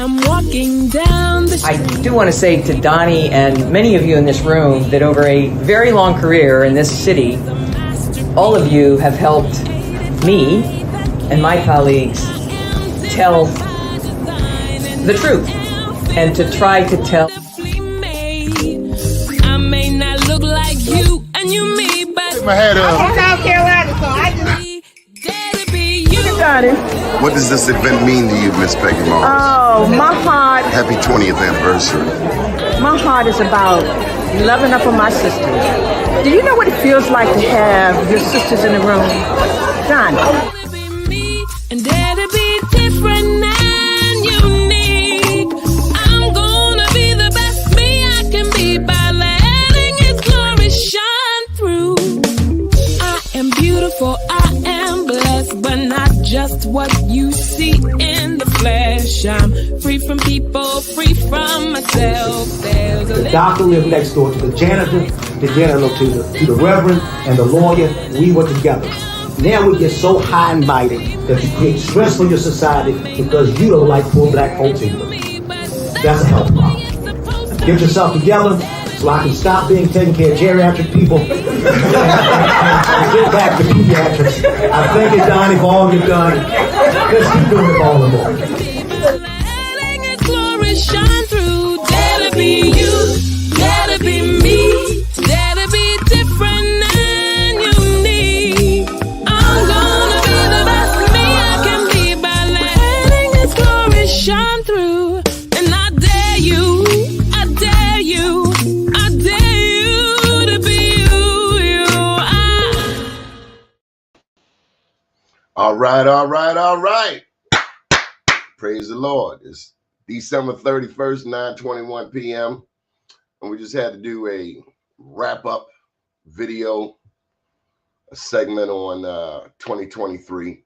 I'm walking down the street. I do want to say to Doni and many of you in this room that over a very long career in this city, all of you have helped me and my colleagues tell the truth and to try to tell. I may not look like you and you me, but my head up. I'm from South Carolina, so I just... You got it. What does this event mean to you, Miss Peggy Morris? Oh, my heart, Happy 20th anniversary. my heart is about loving up on my sisters. Do you know what it feels like to have your sisters in the room? John. And dare to be different and unique. I'm gonna be the best me I can be by letting His glory shine through. I am beautiful, I am blessed, but not just what you see in the flesh. I'm free from people, free from myself. The doctor lived next door to the janitor, to the reverend, and the lawyer. We were together. Now we get so high and mighty that you create stress for your society because you don't like poor black folks either. That's a health problem. Get yourself together so I can stop being taking care of geriatric people and get back to pediatrics. I thank you, Doni, for all you've done. Let's keep doing it all and more. Letting His glory shine through. Dare to be you, dare to be me, dare to be different and unique. I'm gonna be the best me I can be by letting His glory shine through. And I dare you, I dare you, I dare you to be you. All right. Praise the Lord. It's December 31st, 9:21 p.m. And we just had to do a wrap-up video, a segment on 2023.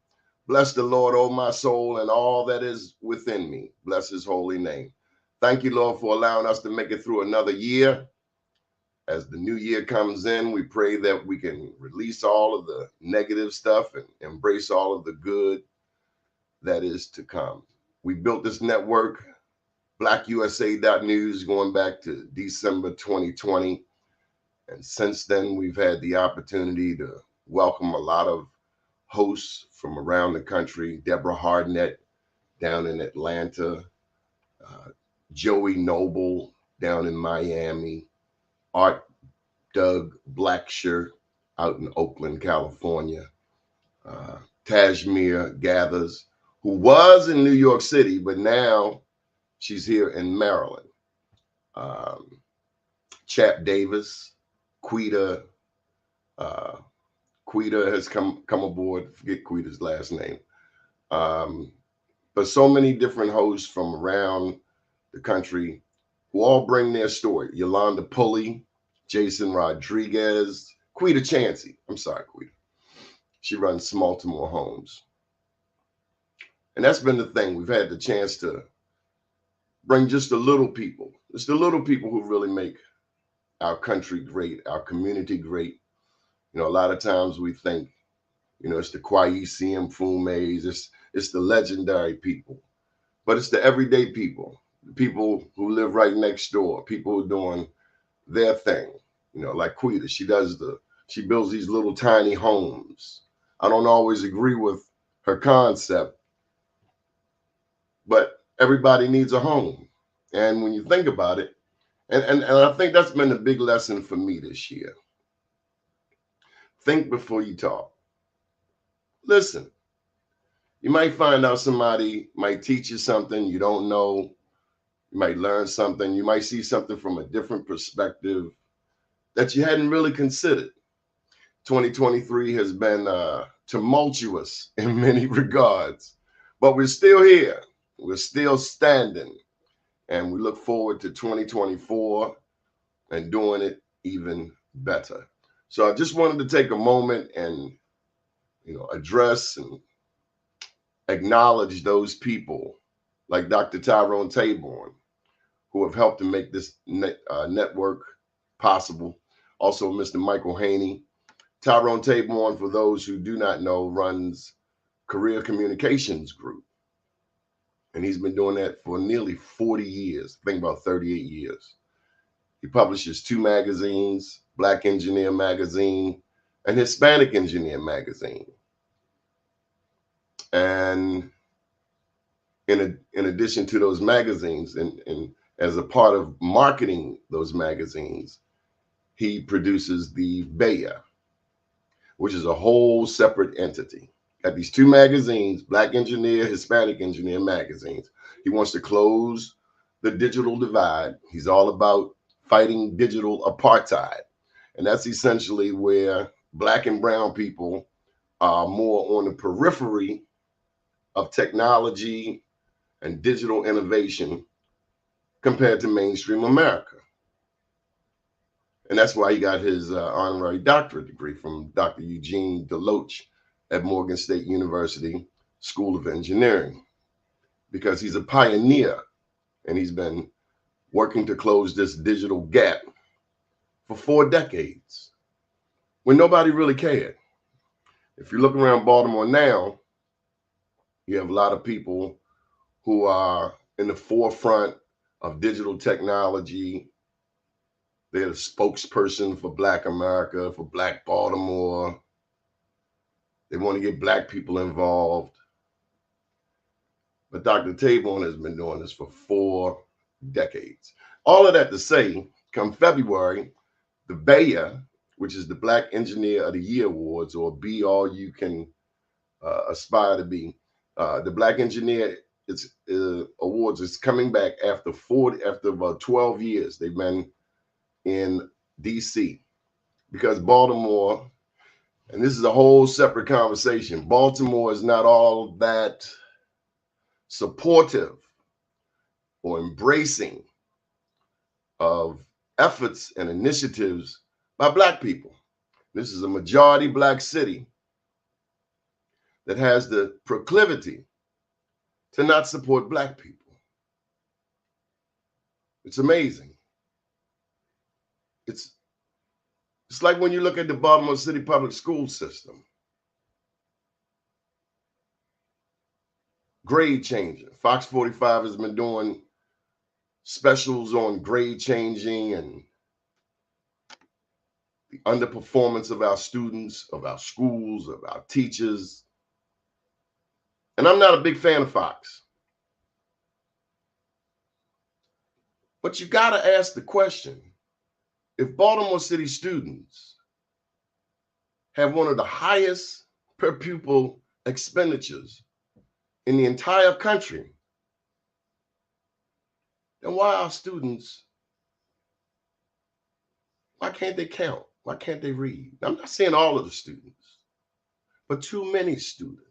Bless the Lord, O my soul, and all that is within me. Bless His holy name. Thank you, Lord, for allowing us to make it through another year. As the new year comes in, we pray that we can release all of the negative stuff and embrace all of the good that is to come. We built this network, BlackUSA.News, going back to December 2020. And since then, we've had the opportunity to welcome a lot of hosts from around the country. Deborah Hardnett down in Atlanta, Joey Noble down in Miami, Art Doug Blackshirt out in Oakland, California, Tashmere Gathers, who was in New York City, but now she's here in Maryland. Chap Davis, Quita has come aboard. Forget Quita's last name. But so many different hosts from around the country who all bring their story. Yolanda Pulley, Jason Rodriguez, Quita Chansey. I'm sorry, Quita. She runs Baltimore Homes. And that's been the thing. We've had the chance to bring just the little people who really make our country great, our community great. You know, a lot of times we think, you know, it's the Kwesi Mfumes, it's the legendary people, but it's the everyday people, the people who live right next door, people who are doing their thing. You know, like Quita, she builds these little tiny homes. I don't always agree with her concept, but everybody needs a home. And when you think about it, and I think that's been a big lesson for me this year. Think before you talk. Listen, you might find out somebody might teach you something you don't know. You might learn something. You might see something from a different perspective that you hadn't really considered. 2023 has been tumultuous in many regards, but we're still here. We're still standing, and we look forward to 2024 and doing it even better. So I just wanted to take a moment and, you know, address and acknowledge those people like Dr. Tyrone Taborn, who have helped to make this network possible. Also, Mr. Michael Haney. Tyrone Taborn, for those who do not know, runs Career Communications Group. And he's been doing that for nearly 40 years, I think about 38 years. He publishes 2 magazines, Black Engineer Magazine and Hispanic Engineer Magazine. And in addition to those magazines, and as a part of marketing those magazines, he produces the BEA, which is a whole separate entity. Got these 2 magazines, Black Engineer, Hispanic Engineer magazines. He wants to close the digital divide. He's all about fighting digital apartheid. And that's essentially where Black and brown people are more on the periphery of technology and digital innovation compared to mainstream America. And that's why he got his honorary doctorate degree from Dr. Eugene Deloach at Morgan State University School of Engineering, because he's a pioneer and he's been working to close this digital gap for 4 decades when nobody really cared. If you look around Baltimore now, you have a lot of people who are in the forefront of digital technology. They're the spokesperson for Black America, for Black Baltimore. They want to get Black people involved. But Dr. Tabon has been doing this for 4 decades. All of that to say, come February, the BEA, which is the Black Engineer of the Year Awards, or be all you can aspire to be, the Black Engineer Awards is coming back after about 12 years. They've been in DC, because Baltimore, and this is a whole separate conversation, Baltimore is not all that supportive or embracing of efforts and initiatives by Black people. This is a majority Black city that has the proclivity to not support Black people. It's amazing. It's like when you look at the Baltimore City public school system. Grade changing. Fox 45 has been doing specials on grade changing and the underperformance of our students, of our schools, of our teachers. And I'm not a big fan of Fox. But you got to ask the question, if Baltimore City students have one of the highest per pupil expenditures in the entire country, then why are students, why can't they count? Why can't they read? I'm not saying all of the students, but too many students.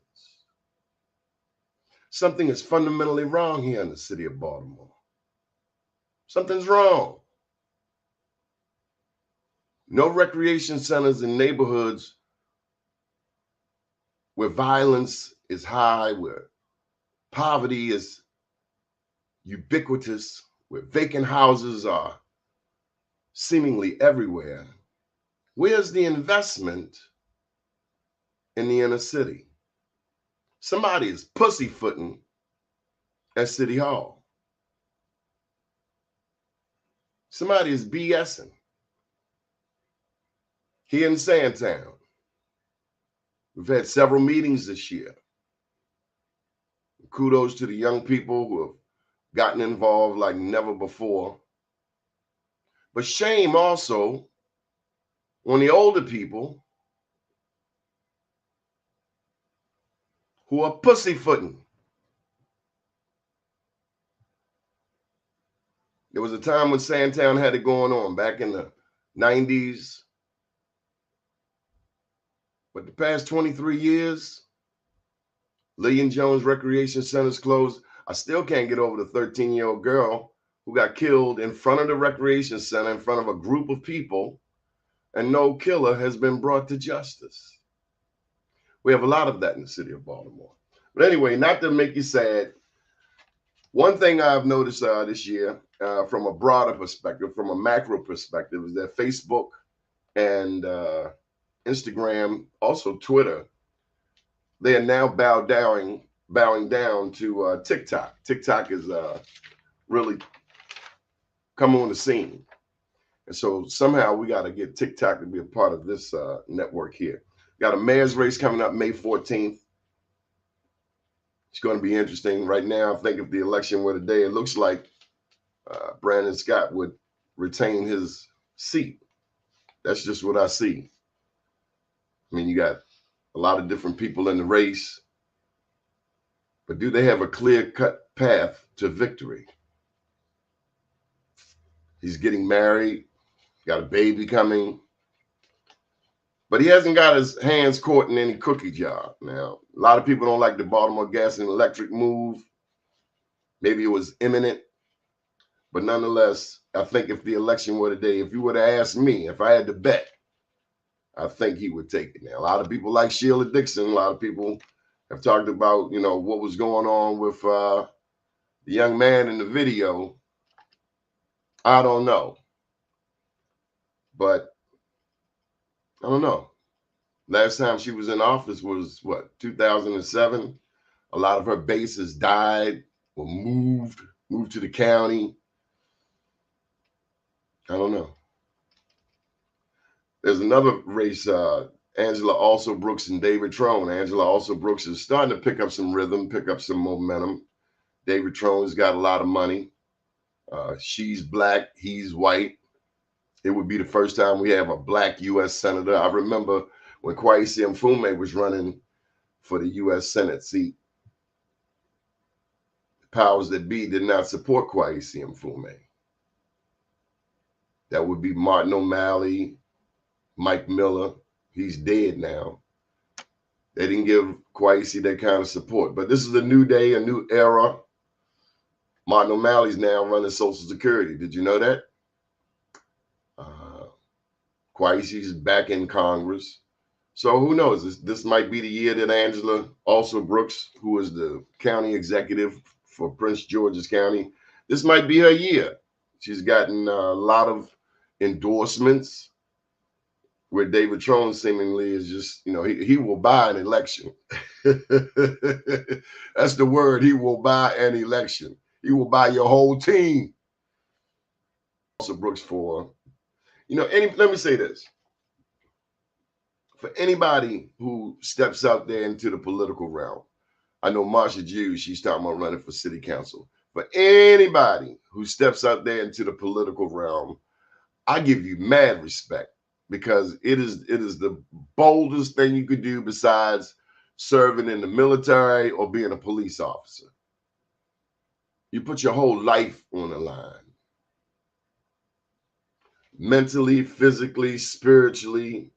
Something is fundamentally wrong here in the city of Baltimore. Something's wrong. No recreation centers in neighborhoods where violence is high, where poverty is ubiquitous, where vacant houses are seemingly everywhere. Where's the investment in the inner city? Somebody is pussyfooting at City Hall. Somebody is BSing here in Sandtown. We've had several meetings this year. Kudos to the young people who have gotten involved like never before. But shame also on the older people who are pussyfooting. There was a time when Sandtown had it going on back in the 90s. But the past 23 years, Lillian Jones Recreation Center's closed. I still can't get over the 13-year-old girl who got killed in front of the recreation center, in front of a group of people, and no killer has been brought to justice. We have a lot of that in the city of Baltimore. But anyway, not to make you sad, one thing I've noticed this year, from a broader perspective, from a macro perspective, is that Facebook and Instagram, also Twitter, they are now bowing down to TikTok. TikTok is really come on the scene. And so somehow we got to get TikTok to be a part of this network here. Got a mayor's race coming up May 14th. It's going to be interesting. Right now, I think if the election were today, it looks like Brandon Scott would retain his seat. That's just what I see. I mean, you got a lot of different people in the race, but do they have a clear-cut path to victory? He's getting married, got a baby coming, but he hasn't got his hands caught in any cookie jar. Now, a lot of people don't like the Baltimore Gas and Electric move. Maybe it was imminent, but nonetheless, I think if the election were today, if you would have asked me, if I had to bet, I think he would take it. Now, a lot of people like Sheila Dixon. A lot of people have talked about, you know, what was going on with the young man in the video. I don't know. But I don't know. Last time she was in office was, what, 2007? A lot of her bases died or moved to the county. I don't know. There's another race, Angela Also Brooks and David Trone. Angela Also Brooks is starting to pick up some rhythm, pick up some momentum. David Trone's got a lot of money. She's black, he's white. It would be the first time we have a black U.S. senator. I remember when Kwesi Mfume was running for the U.S. Senate seat. The powers that be did not support Kwesi Mfume. That would be Martin O'Malley, Mike Miller. He's dead now. They didn't give Kwesi that kind of support. But this is a new day, a new era. Martin O'Malley's now running Social Security. Did you know that? Kwesi's back in Congress. So who knows? This might be the year that Angela Also Brooks, who is the county executive for Prince George's County, this might be her year. She's gotten a lot of endorsements where David Trone seemingly is just, you know, he will buy an election. That's the word. He will buy an election. He will buy your whole team. Also Brooks for, you know, let me say this. For anybody who steps out there into the political realm, I know Marsha Jew, she's talking about running for city council. For anybody who steps out there into the political realm, I give you mad respect, because it is the boldest thing you could do besides serving in the military or being a police officer. You put your whole life on the line. Mentally, physically, spiritually,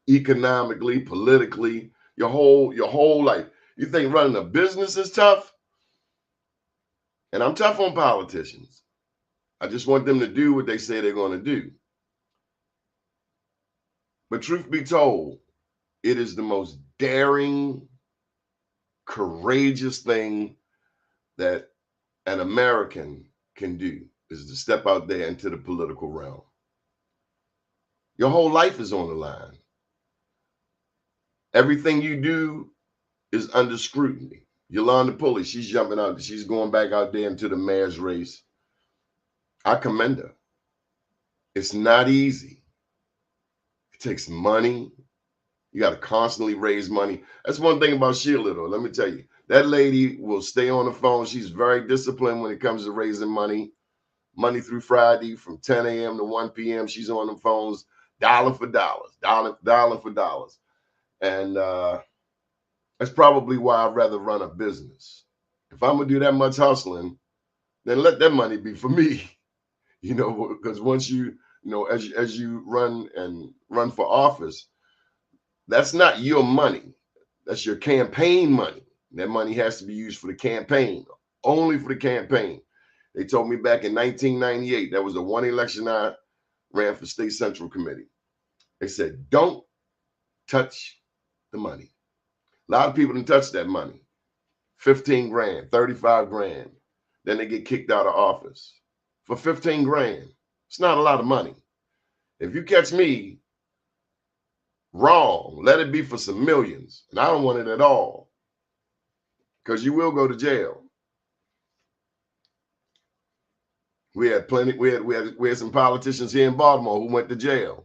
economically, politically, your whole life. You think running a business is tough? And I'm tough on politicians. I just want them to do what they say they're going to do. But truth be told, it is the most daring, courageous thing that an American can do, is to step out there into the political realm. Your whole life is on the line. Everything you do is under scrutiny. Yolanda Pulley, she's jumping out. She's going back out there into the mayor's race. I commend her. It's not easy. It takes money. You got to constantly raise money. That's one thing about Sheila, though. Let me tell you, that lady will stay on the phone. She's very disciplined when it comes to raising money. Monday through Friday from 10 a.m. to 1 p.m. She's on the phones, dollar for dollars, dollar for dollars. And that's probably why I'd rather run a business. If I'm going to do that much hustling, then let that money be for me. You know, because once you know, as you run for office, that's not your money. That's your campaign money. That money has to be used for the campaign, only for the campaign. They told me back in 1998, that was the one election I ran for State Central Committee. They said, don't touch the money. A lot of people didn't touch that money. 15 grand, 35 grand. Then they get kicked out of office for 15 grand. It's not a lot of money. If you catch me wrong, let it be for some millions. And I don't want it at all. because you will go to jail. We had plenty. We had some politicians here in Baltimore who went to jail.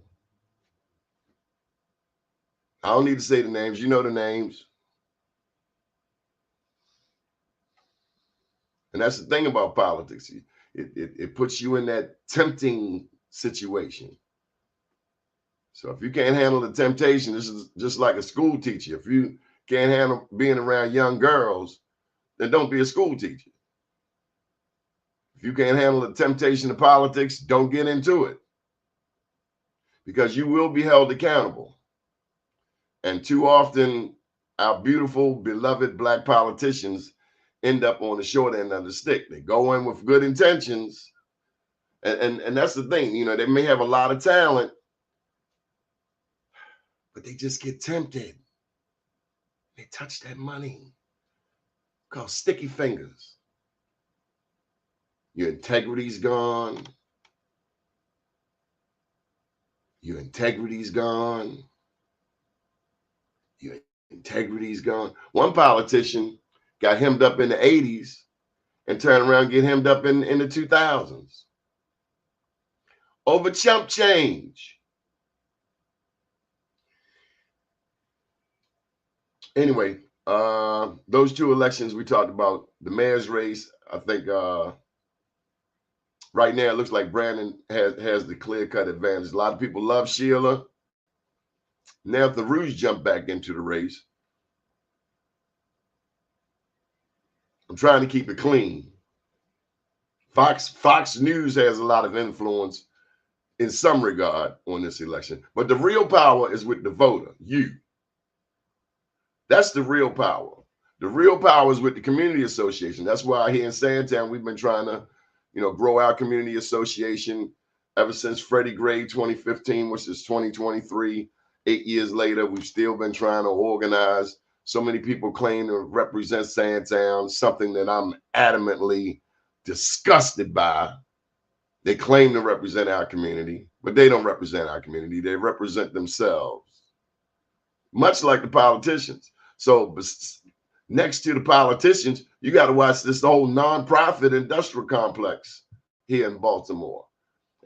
I don't need to say the names. You know the names. And that's the thing about politics. It puts you in that tempting situation. So if you can't handle the temptation, this is just like a school teacher. If you can't handle being around young girls, then don't be a school teacher. If you can't handle the temptation of politics, don't get into it, because you will be held accountable. And too often, our beautiful, beloved Black politicians end up on the short end of the stick. They go in with good intentions. And that's the thing. You know, they may have a lot of talent, but they just get tempted. They touch that money. Called sticky fingers. Your integrity's gone. Your integrity's gone. Your integrity's gone. One politician got hemmed up in the 80s and turned around and get hemmed up in the 2000s. Over chump change. Anyway, those two elections we talked about, the mayor's race, I think right now it looks like Brandon has the clear-cut advantage. A lot of people love Sheila. Now if the Rouge jump back into the race, I'm trying to keep it clean. Fox News has a lot of influence in some regard on this election. But the real power is with the voter, you. That's the real power. The real power is with the community association. That's why here in Sandtown, we've been trying to, grow our community association ever since Freddie Gray 2015, which is 2023. 8 years later, we've still been trying to organize. So many people claim to represent Sandtown, something that I'm adamantly disgusted by. They claim to represent our community, but they don't represent our community. They represent themselves, much like the politicians. So next to the politicians, you got to watch this whole nonprofit industrial complex here in Baltimore.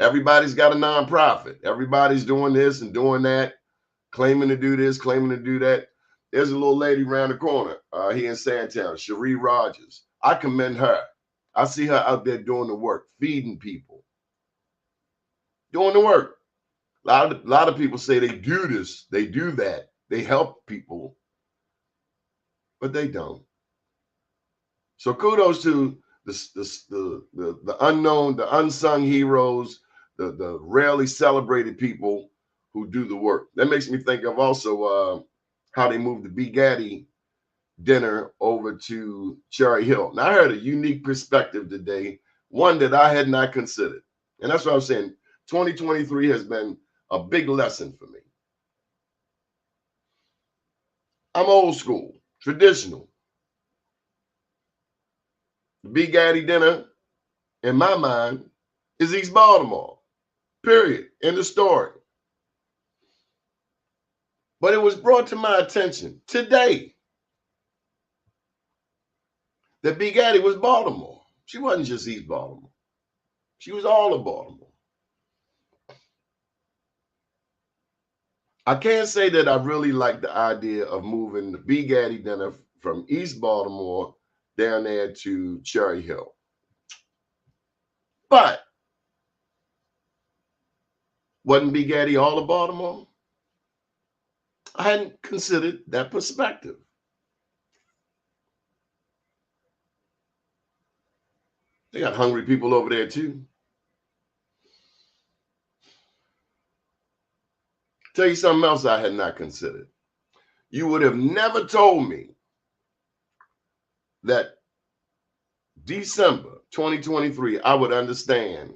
Everybody's got a nonprofit. Everybody's doing this and doing that, claiming to do this, claiming to do that. There's a little lady around the corner here in Sandtown, Cherie Rogers. I commend her. I see her out there doing the work, feeding people, doing the work. A lot of people say they do this, they do that, they help people, but they don't. So kudos to the unknown, the unsung heroes, the rarely celebrated people who do the work. That makes me think of also how they moved the B. Gaddy dinner over to Cherry Hill. Now I heard a unique perspective today, one that I had not considered. And that's what I'm saying. 2023 has been a big lesson for me. I'm old school, traditional. The B. Gaddy dinner, in my mind, is East Baltimore. Period. End of story. But it was brought to my attention today that B. Gaddy was Baltimore. She wasn't just East Baltimore. She was all of Baltimore. I can't say that I really like the idea of moving the B. Gaddy dinner from East Baltimore down there to Cherry Hill. But wasn't B. Gaddy all of Baltimore? I hadn't considered that perspective. They got hungry people over there too. Tell you something else I had not considered. You would have never told me that December 2023, I would understand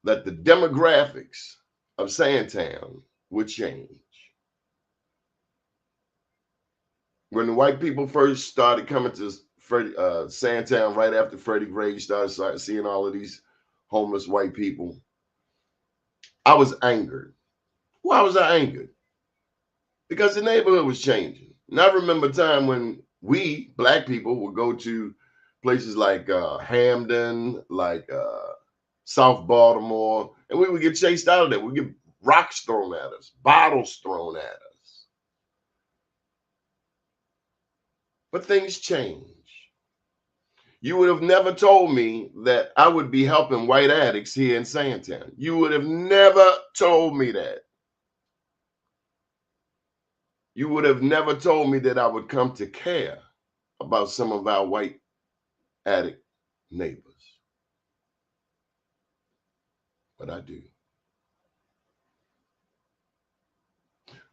that the demographics of Sandtown would change. When the white people first started coming to Sandtown right after Freddie Gray, you started seeing all of these homeless white people, I was angered. Why was I angered? Because the neighborhood was changing. And I remember a time when we black people would go to places like Hamden, like South Baltimore, and we would get chased out of there. We'd get rocks thrown at us, bottles thrown at us. But things change. You would have never told me that I would be helping white addicts here in Sandtown. You would have never told me that. You would have never told me that I would come to care about some of our white addict neighbors. But I do.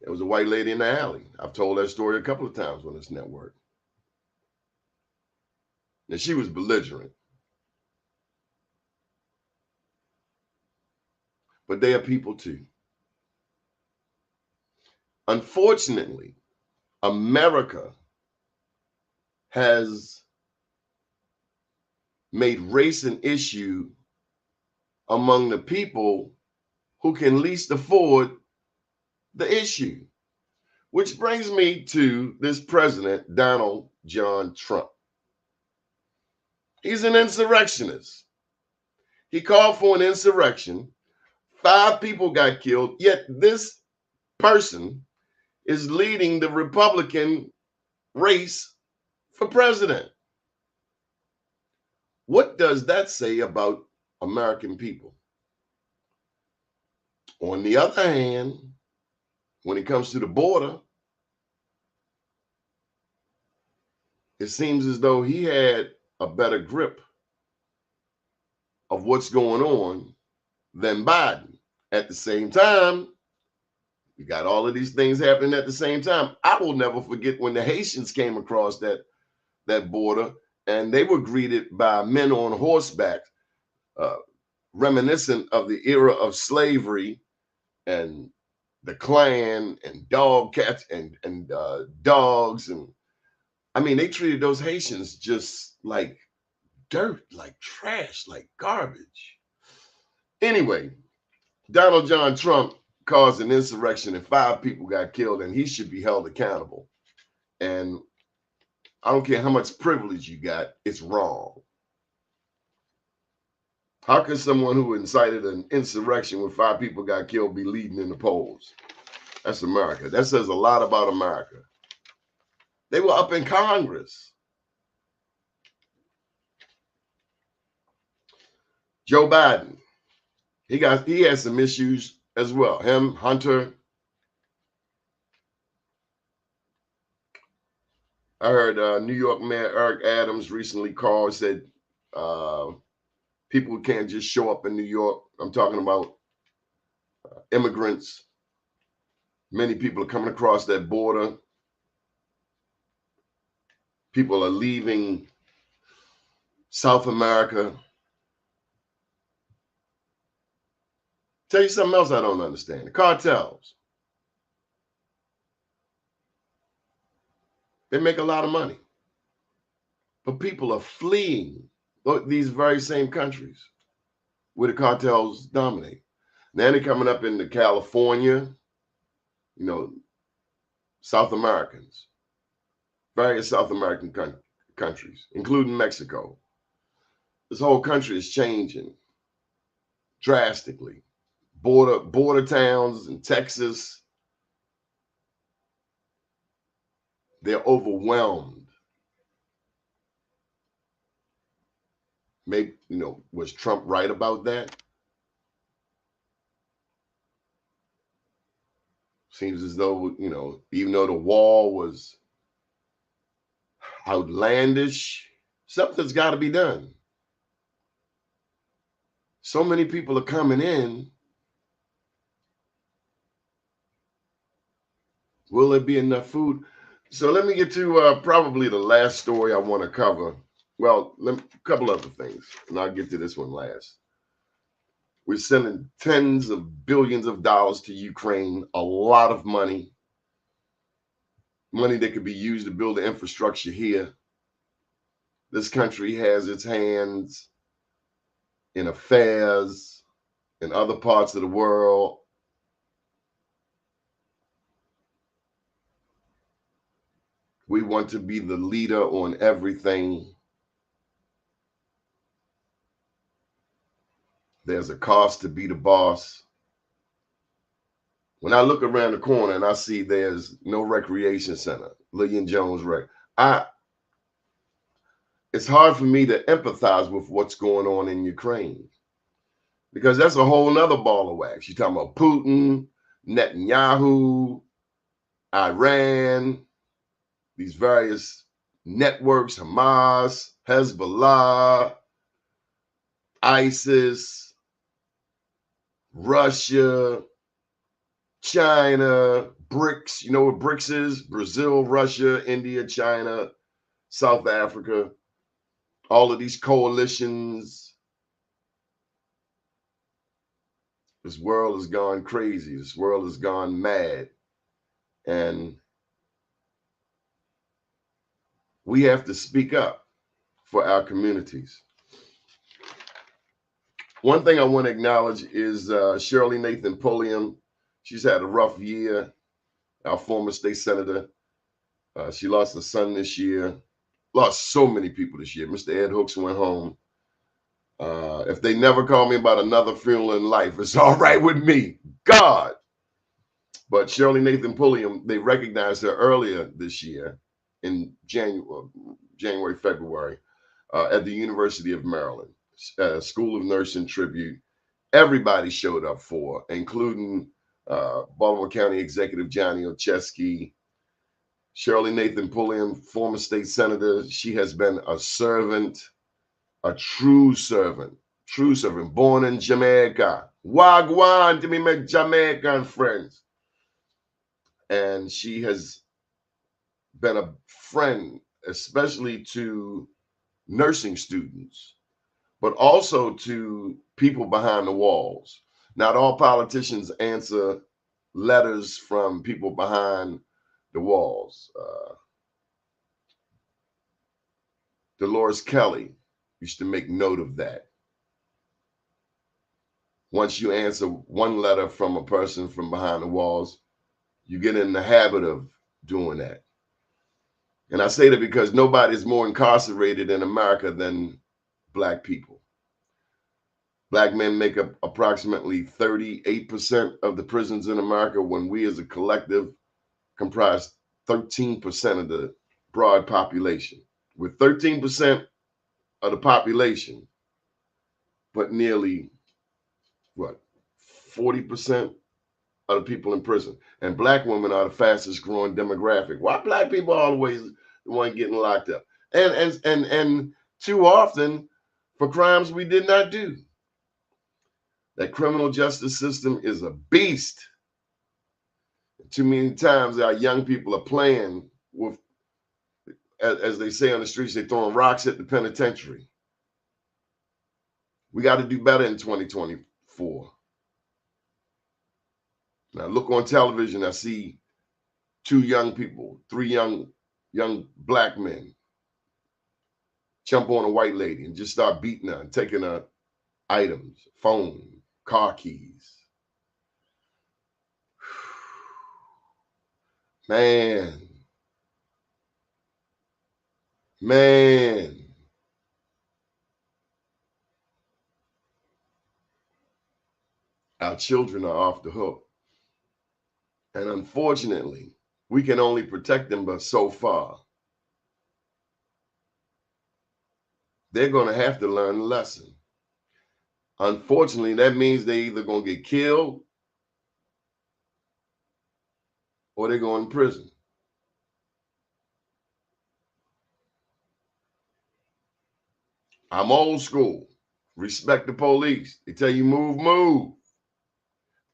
There was a white lady in the alley. I've told that story a couple of times on this network. And she was belligerent. But they are people too. Unfortunately, America has made race an issue among the people who can least afford the issue. Which brings me to this president, Donald John Trump. He's an insurrectionist. He called for an insurrection. 5 people got killed, yet this person is leading the Republican race for president. What does that say about American people? On the other hand, when it comes to the border, it seems as though he had a better grip of what's going on than Biden. At the same time, you got all of these things happening at the same time. I will never forget when the Haitians came across that border and they were greeted by men on horseback, reminiscent of the era of slavery and the Klan and dog cats and dogs. And I mean, they treated those Haitians just like dirt, like trash, like garbage. Anyway, Donald John Trump caused an insurrection and 5 people got killed, and he should be held accountable. And I don't care how much privilege you got, it's wrong. How can someone who incited an insurrection when 5 people got killed be leading in the polls? That's America. That says a lot about America. They were up in Congress. Joe Biden, he has some issues as well. Him, Hunter. I heard New York Mayor Eric Adams recently called, said people can't just show up in New York. I'm talking about immigrants. Many people are coming across that border. People are leaving South America. Tell you something else I don't understand. The cartels. They make a lot of money. But people are fleeing these very same countries where the cartels dominate. Now they're coming up into California, you know, South Americans, various South American countries, including Mexico. This whole country is changing drastically. Border towns in Texas, they're overwhelmed. Maybe, was Trump right about that? Seems as though, even though the wall was outlandish, something's got to be done. So many people are coming in. Will there be enough food? So let me get to probably the last story I want to cover. Well, a couple other things, and I'll get to this one last. We're sending tens of billions of dollars to Ukraine, a lot of money that could be used to build the infrastructure here. This country has its hands in affairs in other parts of the world. We want to be the leader on everything. There's a cost to be the boss. When I look around the corner and I see there's no recreation center, Lillian Jones Rec, it's hard for me to empathize with what's going on in Ukraine, because that's a whole nother ball of wax. You're talking about Putin, Netanyahu, Iran, these various networks, Hamas, Hezbollah, ISIS, Russia, China, BRICS. You know what BRICS is? Brazil, Russia, India, China, South Africa. All of these coalitions. This world has gone crazy. This world has gone mad. And we have to speak up for our communities. One thing I want to acknowledge is Shirley Nathan Pulliam. She's had a rough year, our former state senator. She lost a son this year, lost so many people this year. Mr. Ed Hooks went home. If they never call me about another funeral in life, it's all right with me. God. But Shirley Nathan Pulliam, they recognized her earlier this year in January, February, at the University of Maryland, School of Nursing tribute. Everybody showed up for, including Baltimore County Executive Johnny Olszewski, Shirley Nathan Pulliam, former state senator. She has been a servant, a true servant, born in Jamaica. Wagwan to me, my Jamaican friends. And she has been a friend, especially to nursing students, but also to people behind the walls. Not all politicians answer letters from people behind the walls. Dolores Kelly used to make note of that. Once you answer one letter from a person from behind the walls, you get in the habit of doing that. And I say that because nobody's more incarcerated in America than Black people. Black men make up approximately 38% of the prisons in America, when we as a collective comprise 13% of the broad population. With 13% of the population, but nearly, 40% of the people in prison. And Black women are the fastest growing demographic. Why Black people are always the one getting locked up? And too often for crimes we did not do. That criminal justice system is a beast. Too many times our young people are playing with, as they say on the streets, they're throwing rocks at the penitentiary. We got to do better in 2024. Now look on television, I see two young people, three young Black men jump on a white lady and just start beating her and taking her items, phone, car keys. Man. Our children are off the hook. And unfortunately, we can only protect them but so far. They're going to have to learn the lesson. Unfortunately, that means they're either going to get killed or they're going to prison. I'm old school. Respect the police. They tell you move, move.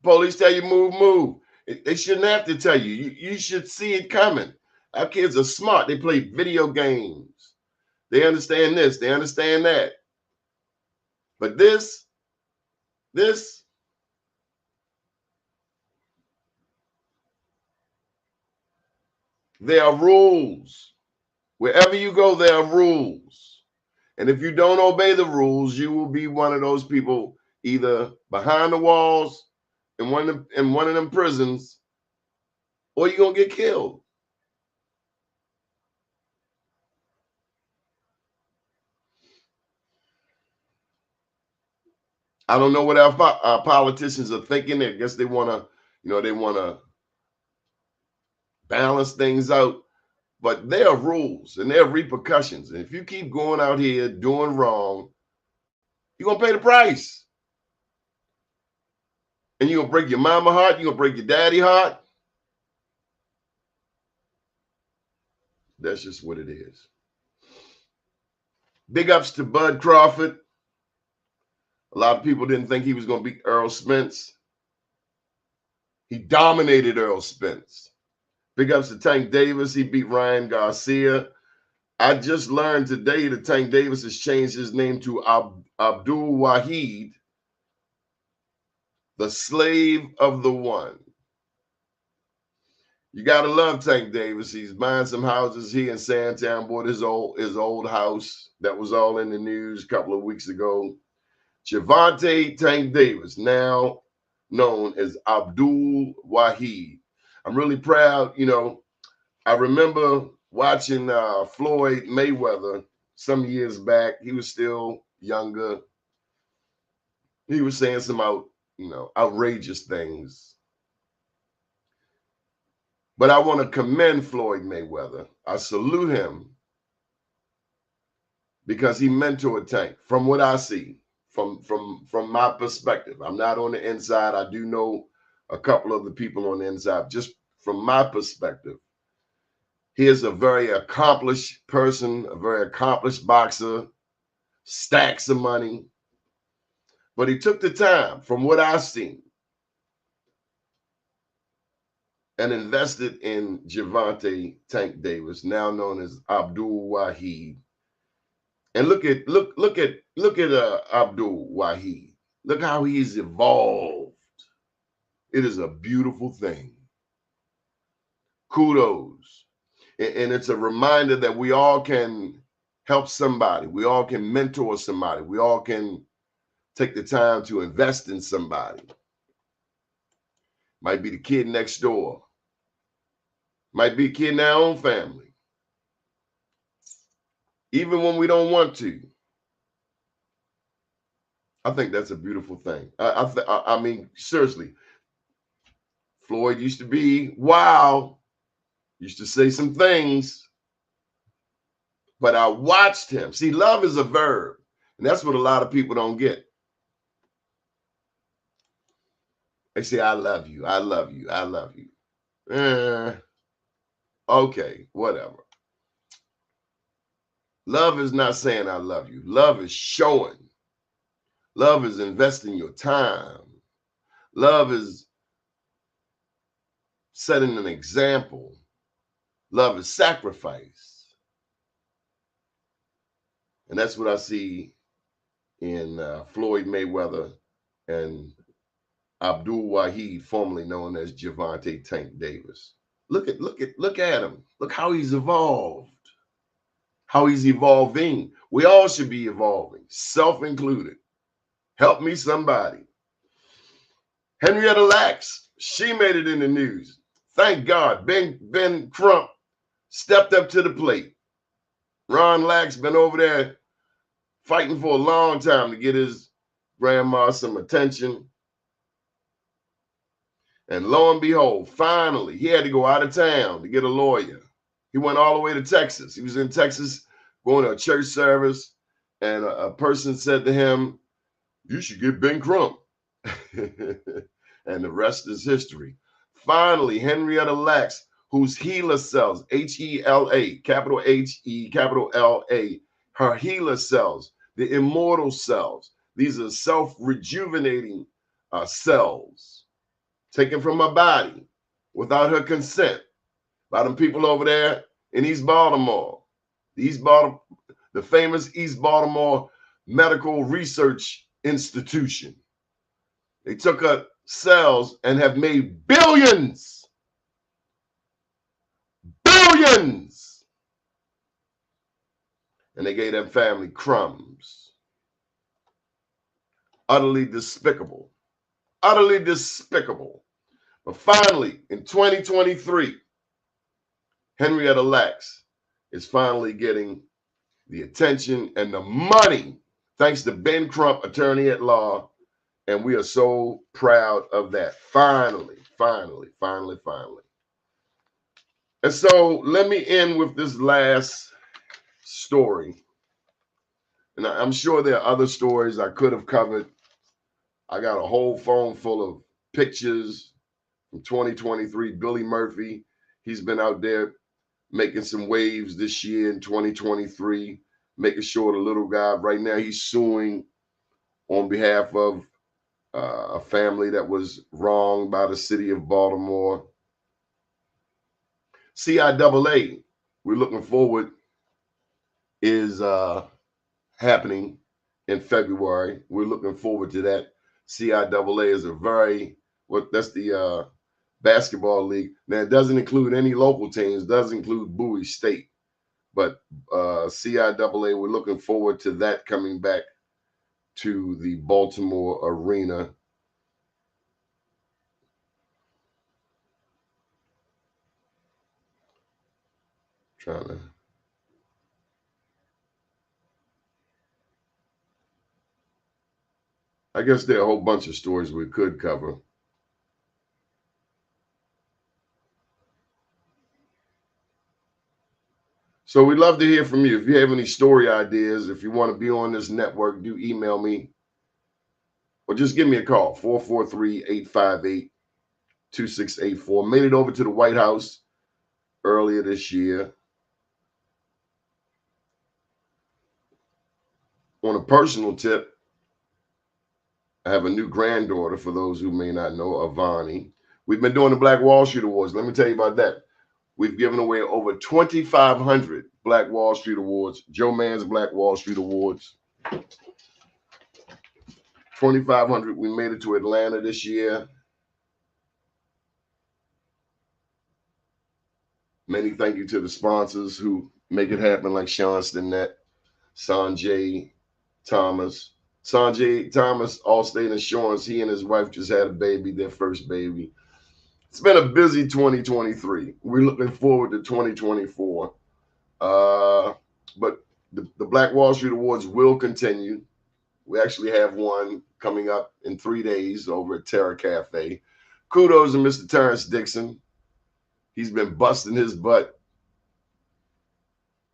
Police tell you move, move. They shouldn't have to tell you. You should see it coming. Our kids are smart. They play video games. They understand this. They understand that. But this, there are rules. Wherever you go, there are rules. And if you don't obey the rules, you will be one of those people either behind the walls in one of them prisons, or you're going to get killed. I don't know what our politicians are thinking. I guess they want to, they want to balance things out. But there are rules and there are repercussions. And if you keep going out here doing wrong, you're going to pay the price. And you're going to break your mama heart. You're going to break your daddy heart. That's just what it is. Big ups to Bud Crawford. A lot of people didn't think he was going to beat Earl Spence. He dominated Earl Spence. Big ups to Tank Davis. He beat Ryan Garcia. I just learned today that Tank Davis has changed his name to Abdul Wahid, the slave of the one. You got to love Tank Davis. He's buying some houses. He and Santown bought his old house that was all in the news a couple of weeks ago. Javante Tank Davis, now known as Abdul Wahid. I'm really proud. I remember watching Floyd Mayweather some years back. He was still younger. He was saying some outrageous things. But I want to commend Floyd Mayweather. I salute him because he mentored Tank. From what I see, from my perspective, I'm not on the inside. I do know a couple of the people on the inside. Just from my perspective, he is a very accomplished person, a very accomplished boxer, stacks of money. But he took the time, from what I've seen, and invested in Javante Tank Davis, now known as Abdul Wahid. And look at Abdul Wahid. Look how he's evolved. It is a beautiful thing. Kudos. And it's a reminder that we all can help somebody. We all can mentor somebody. We all can take the time to invest in somebody. Might be the kid next door. Might be a kid in our own family. Even when we don't want to. I think that's a beautiful thing. I mean, seriously. Floyd used to be wild. Used to say some things. But I watched him. See, love is a verb. And that's what a lot of people don't get. They say, I love you. I love you. I love you. Okay, whatever. Love is not saying I love you. Love is showing. Love is investing your time. Love is setting an example. Love is sacrifice. And that's what I see in Floyd Mayweather and Abdul Wahid, formerly known as Javante Tank Davis. Look at him. Look how he's evolved. How he's evolving. We all should be evolving, self-included. Help me, somebody. Henrietta Lacks, she made it in the news. Thank God. Ben Crump stepped up to the plate. Ron Lack's been over there fighting for a long time to get his grandma some attention. And lo and behold, finally, he had to go out of town to get a lawyer. He went all the way to Texas. He was in Texas going to a church service, and a person said to him, you should get Ben Crump. And the rest is history. Finally, Henrietta Lacks, whose HeLa cells, H-E-L-A, capital H-E, capital L-A, her HeLa cells, the immortal cells, these are self-rejuvenating cells taken from my body without her consent by them people over there in East Baltimore. The famous East Baltimore Medical Research Institution. They took her cells and have made billions. Billions. And they gave that family crumbs. Utterly despicable. Utterly despicable. But finally, in 2023, Henrietta Lacks is finally getting the attention and the money, thanks to Ben Crump, attorney at law, And we are so proud of that. Finally. And so let me end with this last story. And I'm sure there are other stories I could have covered. I got a whole phone full of pictures from 2023. Billy Murphy, he's been out there making some waves this year in 2023, making sure the little guy, right now he's suing on behalf of a family that was wronged by the city of Baltimore. CIAA, we're looking forward, is happening in February. We're looking forward to that. CIAA is that's the basketball league. Now, it doesn't include any local teams, doesn't include Bowie State, but CIAA, we're looking forward to that coming back to the Baltimore arena. I guess there are a whole bunch of stories we could cover. So we'd love to hear from you. If you have any story ideas, if you want to be on this network, do email me or just give me a call, 443-858-2684. Made it over to the White House earlier this year. On a personal tip, I have a new granddaughter, for those who may not know, Avani. We've been doing the Black Wall Street Awards. Let me tell you about that. We've given away over 2,500 Black Wall Street Awards, Joe Mann's Black Wall Street Awards. 2,500. We made it to Atlanta this year. Many thank you to the sponsors who make it happen, like Sean Stinnett, Sanjay Thomas. Sanjay Thomas, Allstate Insurance, he and his wife just had a baby, their first baby. It's been a busy 2023. We're looking forward to 2024. But the Black Wall Street Awards will continue. We actually have one coming up in 3 days over at Terra Cafe. Kudos to Mr. Terrence Dixon. He's been busting his butt.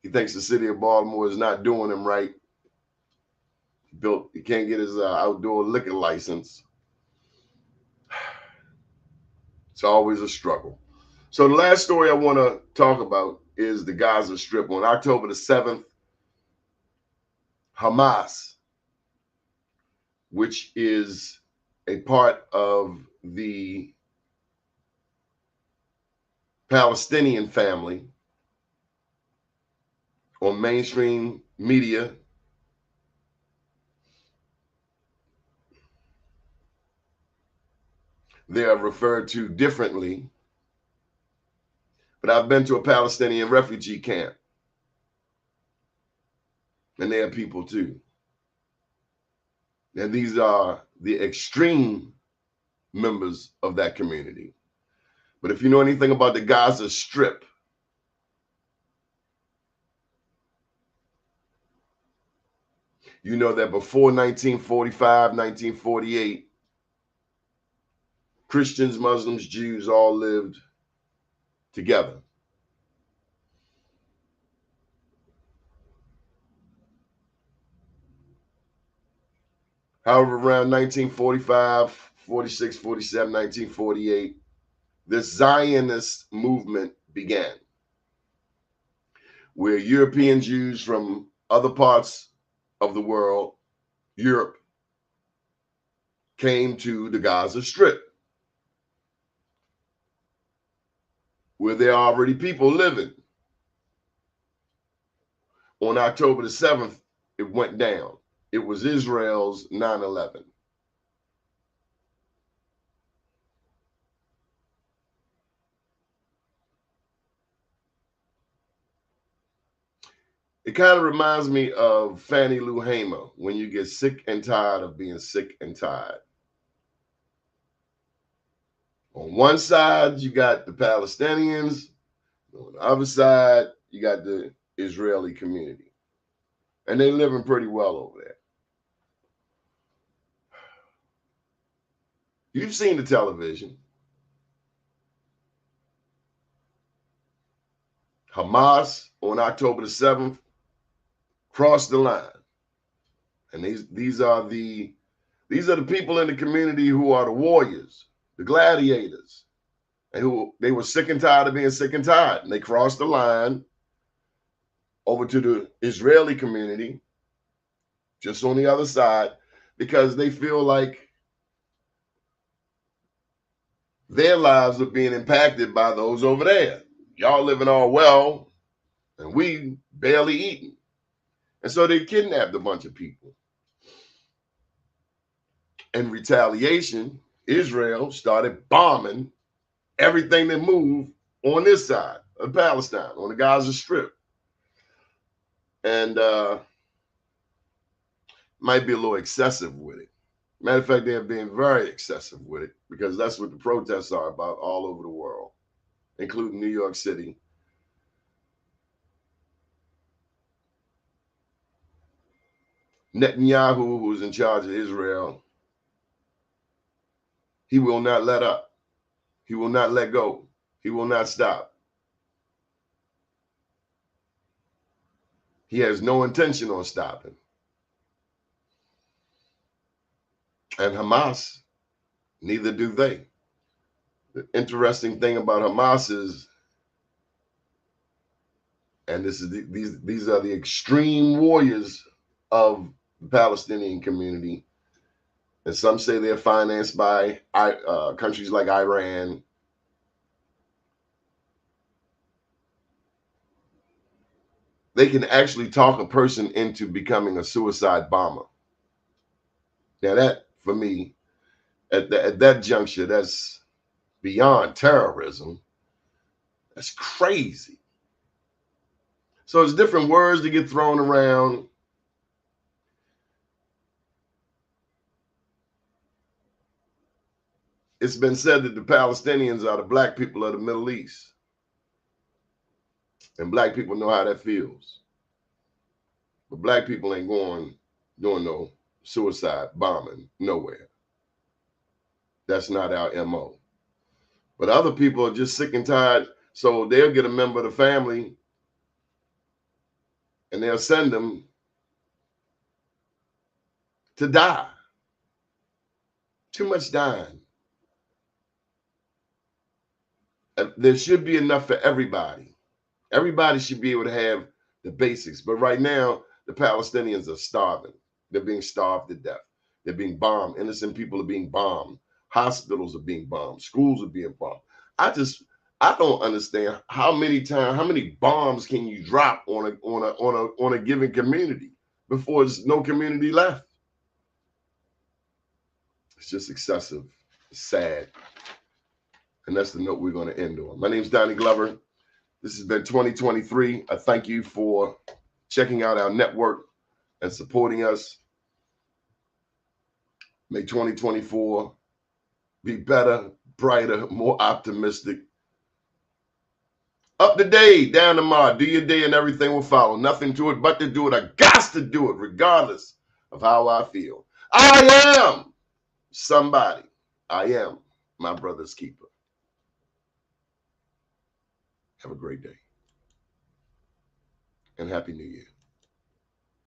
He thinks the city of Baltimore is not doing him right. He can't get his outdoor liquor license. It's always a struggle. So the last story I want to talk about is the Gaza Strip. On October the 7th, Hamas, which is a part of the Palestinian family, on mainstream media, they are referred to differently. But I've been to a Palestinian refugee camp, and they are people too. And these are the extreme members of that community. But if you know anything about the Gaza Strip, you know that before 1945, 1948, Christians, Muslims, Jews all lived together. However, around 1945, 46, 47, 1948, the Zionist movement began, where European Jews from other parts of the world, Europe, came to the Gaza Strip, where there are already people living. On October the 7th, it went down. It was Israel's 9/11. It kind of reminds me of Fannie Lou Hamer, when you get sick and tired of being sick and tired. On one side, you got the Palestinians. On the other side, you got the Israeli community. And they're living pretty well over there. You've seen the television. Hamas on October the 7th crossed the line. And these are the people in the community who are the warriors, the gladiators, and who they were sick and tired of being sick and tired. And they crossed the line over to the Israeli community, just on the other side, because they feel like their lives are being impacted by those over there. Y'all living all well, and we barely eating. And so they kidnapped a bunch of people. In retaliation, Israel started bombing everything that moved on this side of Palestine, on the Gaza Strip. And might be a little excessive with it. Matter of fact, they're being very excessive with it, because that's what the protests are about all over the world, including New York City. Netanyahu, who's in charge of Israel, he will not let up. He will not let go. He will not stop. He has no intention on stopping. And Hamas, neither do they. The interesting thing about Hamas is, and these are the extreme warriors of the Palestinian community, and some say they're financed by countries like Iran. They can actually talk a person into becoming a suicide bomber. Now that, for me, at that juncture, that's beyond terrorism. That's crazy. So it's different words that get thrown around. It's been said that the Palestinians are the black people of the Middle East. And black people know how that feels. But black people ain't doing no suicide bombing nowhere. That's not our MO. But other people are just sick and tired, so they'll get a member of the family and they'll send them to die. Too much dying. There should be enough for everybody. Everybody should be able to have the basics. But right now, the Palestinians are starving. They're being starved to death. They're being bombed. Innocent people are being bombed. Hospitals are being bombed. Schools are being bombed. I don't understand how many bombs can you drop on a given community before there's no community left? It's just excessive. It's sad. And that's the note we're going to end on. My name is Donnie Glover. This has been 2023. I thank you for checking out our network and supporting us. May 2024 be better, brighter, more optimistic. Up to day, down tomorrow. Do your day and everything will follow. Nothing to it but to do it. I got to do it regardless of how I feel. I am somebody. I am my brother's keeper. Have a great day. And Happy New Year.